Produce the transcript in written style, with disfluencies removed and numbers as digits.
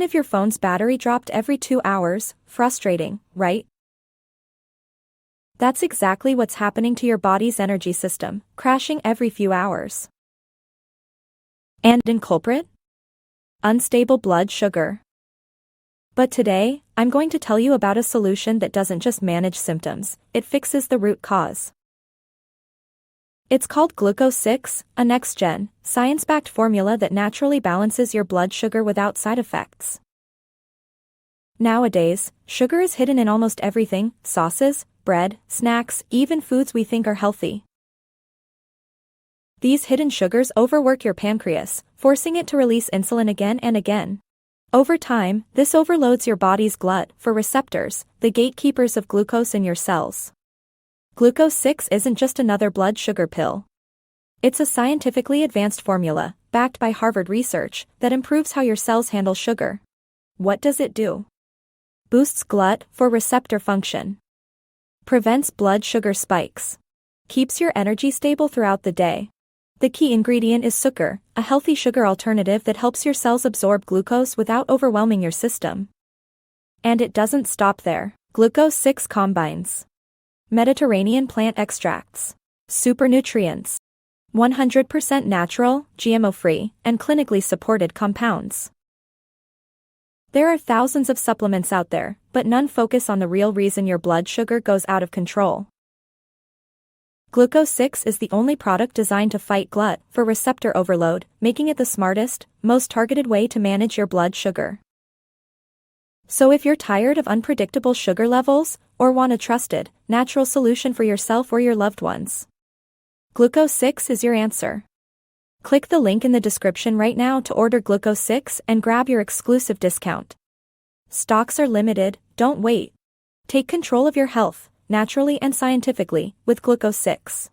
Even if your phone's battery dropped every 2 hours, frustrating, right? That's exactly what's happening to your body's energy system, crashing every few hours. And in culprit? Unstable blood sugar. But today, I'm going to tell you about a solution that doesn't just manage symptoms, it fixes the root cause. It's called Gluco6, a next-gen, science-backed formula that naturally balances your blood sugar without side effects. Nowadays, sugar is hidden in almost everything: sauces, bread, snacks, even foods we think are healthy. These hidden sugars overwork your pancreas, forcing it to release insulin again and again. Over time, this overloads your body's GLUT for receptors, the gatekeepers of glucose in your cells. Gluco6 isn't just another blood sugar pill. It's a scientifically advanced formula, backed by Harvard research, that improves how your cells handle sugar. What does it do? Boosts GLUT for receptor function. Prevents blood sugar spikes. Keeps your energy stable throughout the day. The key ingredient is Sukre, a healthy sugar alternative that helps your cells absorb glucose without overwhelming your system. And it doesn't stop there. Gluco6 combines Mediterranean plant extracts, super nutrients, 100% natural, GMO-free, and clinically supported compounds. There are thousands of supplements out there, but none focus on the real reason your blood sugar goes out of control. Gluco6 is the only product designed to fight GLUT for receptor overload, making it the smartest, most targeted way to manage your blood sugar. So if you're tired of unpredictable sugar levels, or want a trusted, natural solution for yourself or your loved ones, Gluco6 is your answer. Click the link in the description right now to order Gluco6 and grab your exclusive discount. Stocks are limited, don't wait. Take control of your health, naturally and scientifically, with Gluco6.